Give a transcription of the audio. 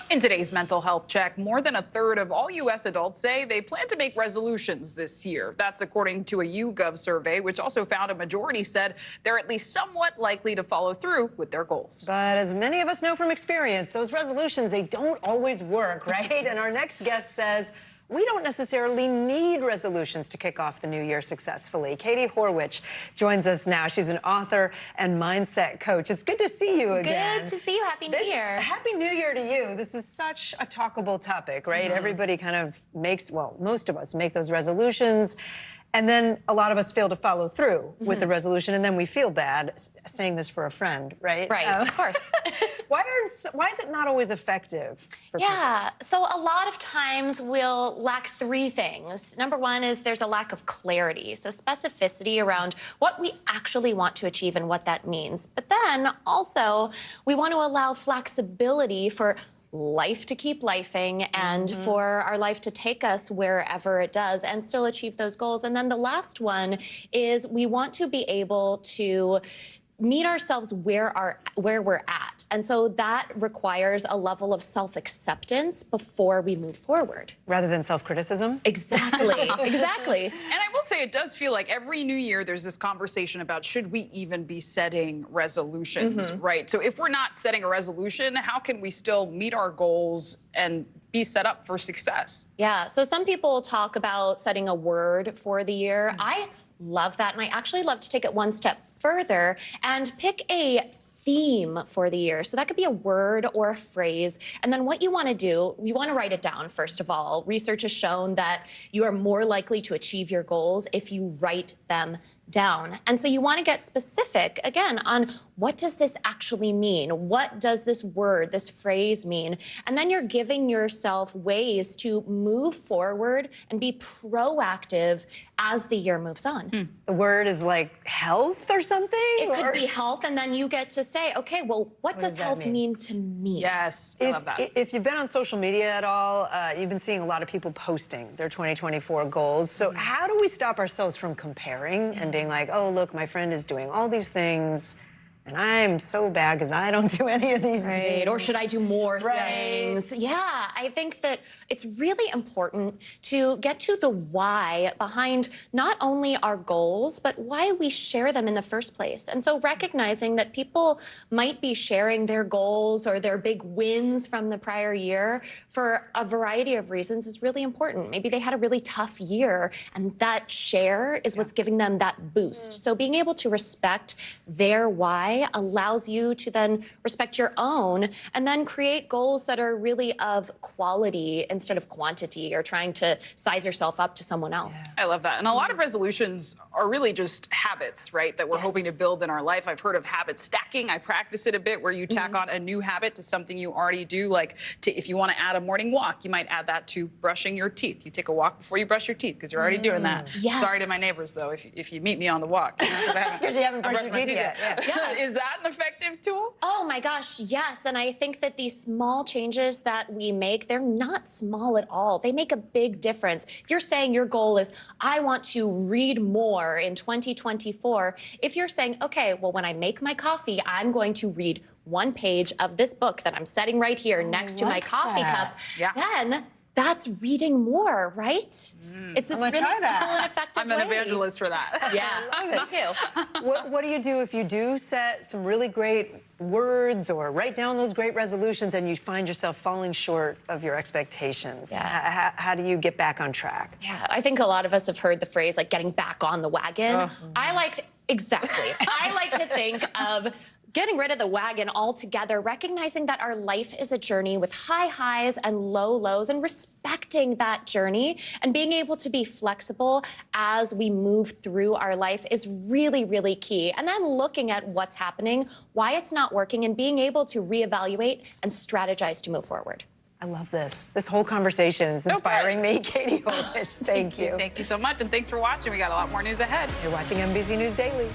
In today's mental health check, more than a third of all U.S. adults say they plan to make resolutions this year. That's according to a YouGov survey, which also found a majority said they're at least somewhat likely to follow through with their goals. But as many of us know from experience, those resolutions, they don't always work, right? And our next guest says, we don't necessarily need resolutions to kick off the new year successfully. Katie Horwitch joins us now. She's an author and mindset coach. It's good to see you again. Good to see you. Happy New Year. Happy New Year to you. This is such a talkable topic, right? Everybody kind of makes, well, most of us make those resolutions, and then a lot of us fail to follow through with the resolution, and then we feel bad saying this for a friend, right? Right, of course. Why is it not always effective for people? So a lot of times we'll lack three things. Number one is there's a lack of clarity, so specificity around what we actually want to achieve and what that means. But then also we want to allow flexibility for life to keep lifing and for our life to take us wherever it does and still achieve those goals. And then the last one is we want to be able to meet ourselves where we're at. And so that requires a level of self-acceptance before we move forward. Rather than self-criticism? Exactly, exactly. And I will say it does feel like every new year there's this conversation about should we even be setting resolutions, right? So if we're not setting a resolution, how can we still meet our goals and be set up for success? Yeah, so some people talk about setting a word for the year. I love that, and I actually love to take it one step further and pick a theme for the year. So that could be a word or a phrase. And then what you want to do, you want to write it down, first of all. Research has shown that you are more likely to achieve your goals if you write them down. And so you want to get specific, again, on what does this actually mean? What does this word, this phrase mean? And then you're giving yourself ways to move forward and be proactive as the year moves on. The word is like health or something? It could be health, and then you get to say, okay, well, what does health mean to me? Yes, I love that. If you've been on social media at all, you've been seeing a lot of people posting their 2024 goals. So how do we stop ourselves from comparing and being like, oh, look, my friend is doing all these things, and I'm so bad because I don't do any of these things. Or should I do more things? Yeah, I think that it's really important to get to the why behind not only our goals, but why we share them in the first place. And so recognizing that people might be sharing their goals or their big wins from the prior year for a variety of reasons is really important. Maybe they had a really tough year, and that share is what's giving them that boost. So being able to respect their why allows you to then respect your own and then create goals that are really of quality instead of quantity or trying to size yourself up to someone else. I love that. And a lot of resolutions are really just habits, right, that we're hoping to build in our life. I've heard of habit stacking. I practice it a bit where you tack on a new habit to something you already do. Like if you want to add a morning walk, you might add that to brushing your teeth. You take a walk before you brush your teeth because you're already doing that. Yes. Sorry to my neighbors, though, if you meet me on the walk. Because you haven't brushed your teeth yet. Is that an effective tool? Oh my gosh, yes. And I think that these small changes that we make, they're not small at all. They make a big difference. If you're saying your goal is, I want to read more in 2024, if you're saying, okay, well, when I make my coffee, I'm going to read one page of this book that I'm setting right here next to my coffee cup, then that's reading more, right? It's this really simple and effective way. I'm an evangelist for that. Yeah, me too. What do you do if you do set some really great words or write down those great resolutions and you find yourself falling short of your expectations? How do you get back on track? Yeah, I think a lot of us have heard the phrase like getting back on the wagon. I like to think of getting rid of the wagon altogether, recognizing that our life is a journey with high highs and low lows, and respecting that journey and being able to be flexible as we move through our life is really, really key. And then looking at what's happening, why it's not working, and being able to reevaluate and strategize to move forward. I love this. This whole conversation is inspiring me. Katie Horwitch, thank you. Thank you so much, and thanks for watching. We got a lot more news ahead. You're watching NBC News Daily.